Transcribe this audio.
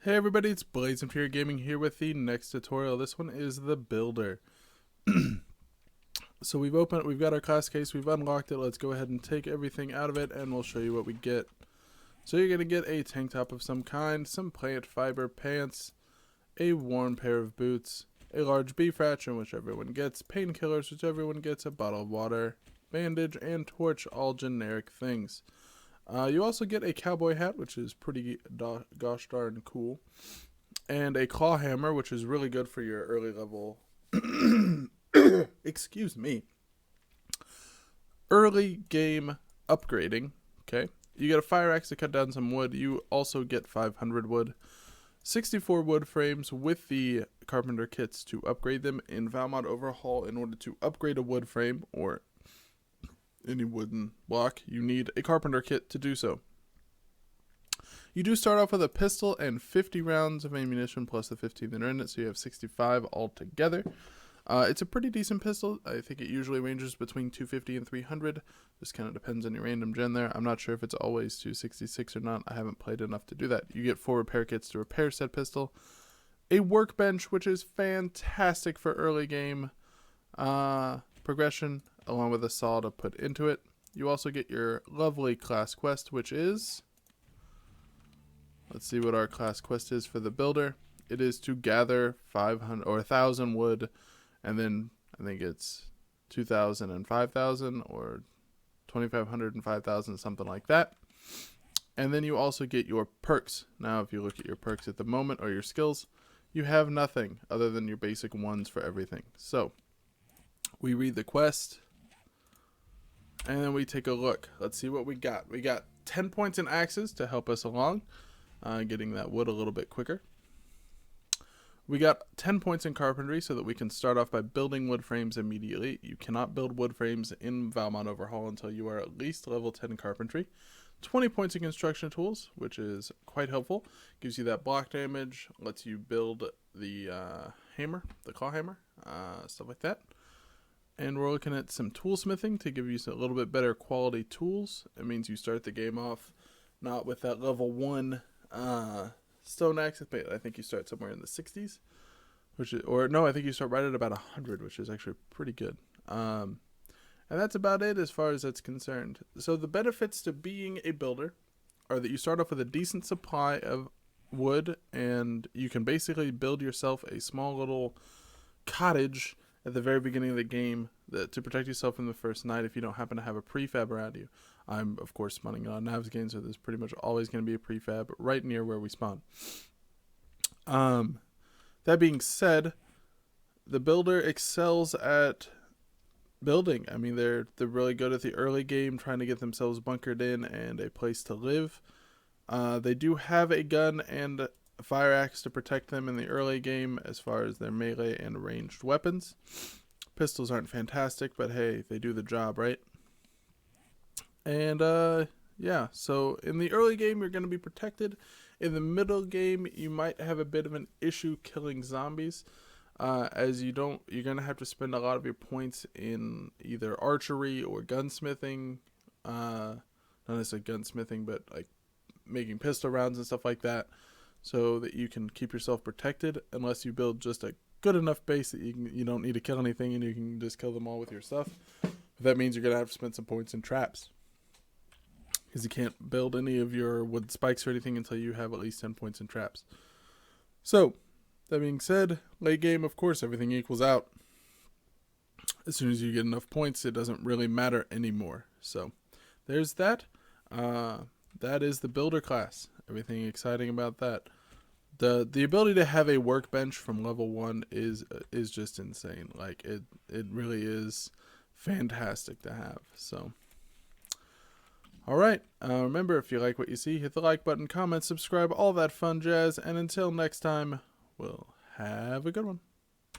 Hey everybody, it's Blaze Imperial Gaming here with the next tutorial. This one is the Builder. So we've got our class case, we've unlocked it. Let's go ahead and take everything out of it and we'll show you what we get. So you're going to get a tank top of some kind, some plant fiber pants, a warm pair of boots, a large beef ration, which everyone gets, painkillers, which everyone gets, a bottle of water, bandage, and torch, all generic things. You also get a cowboy hat, which is pretty gosh darn cool, and a claw hammer, which is really good for your early level, excuse me, early game upgrading. Okay, you get a fire axe to cut down some wood. You also get 500 wood, 64 wood frames with the carpenter kits to upgrade them in Valmod Overhaul. In order to upgrade a wood frame or any wooden block, you need a carpenter kit to do so. You do start off with a pistol and 50 rounds of ammunition plus the 15 that are in it, so you have 65 altogether. It's a pretty decent pistol. I think it usually ranges between 250 and 300. Just kind of depends on your random gen there. I'm not sure if it's always 266 or not. I haven't played enough to do that. You get 4 repair kits to repair said pistol. A workbench, which is fantastic for early game progression, along with a saw to put into it. You also get your lovely class quest, which is, let's see what our class quest is for the Builder. It is to gather 500 or 1,000 wood, and then I think it's 2,000 and 5,000, or 2,500 and 5,000, something like that. And then you also get your perks. Now, if you look at your perks at the moment, or your skills, you have nothing other than your basic ones for everything. So we read the quest, and then we take a look. Let's see what we got. We got 10 points in axes to help us along, getting that wood a little bit quicker. We got 10 points in carpentry so that we can start off by building wood frames immediately. You cannot build wood frames in Valmod Overhaul until you are at least level 10 carpentry. 20 points in construction tools, which is quite helpful. Gives you that block damage, lets you build the hammer, the claw hammer, stuff like that. And we're looking at some toolsmithing to give you a little bit better quality tools. It means you start the game off not with that level 1 stone axe, but I think you start somewhere in the 60s, I think you start right at about 100, which is actually pretty good. And that's about it as far as that's concerned. So the benefits to being a builder are that you start off with a decent supply of wood, and you can basically build yourself a small little cottage at the very beginning of the game to protect yourself from the first night if you don't happen to have a prefab around you. I'm, of course, spawning on Nav's game, so there's pretty much always going to be a prefab right near where we spawn. That being said, the builder excels at building. I mean, they're really good at the early game, trying to get themselves bunkered in and a place to live. They do have a gun and a fire axe to protect them in the early game as far as their melee and ranged weapons. Pistols aren't fantastic, but hey, they do the job, right? And yeah, so in the early game you're going to be protected. In the middle game you might have a bit of an issue killing zombies, as you're going to have to spend a lot of your points in either archery or gunsmithing, not necessarily gunsmithing, but like making pistol rounds and stuff like that, so that you can keep yourself protected, unless you build just a good enough base that you don't need to kill anything and you can just kill them all with your stuff. But that means you're going to have to spend some points in traps, because you can't build any of your wood spikes or anything until you have at least 10 points in traps. So, that being said, late game, of course, everything equals out. As soon as you get enough points, it doesn't really matter anymore. So, there's that. That is the builder class. Everything exciting about that. The ability to have a workbench from level 1 is just insane. Like, it really is fantastic to have. So, alright, remember, if you like what you see, hit the like button, comment, subscribe, all that fun jazz, and until next time, we'll have a good one.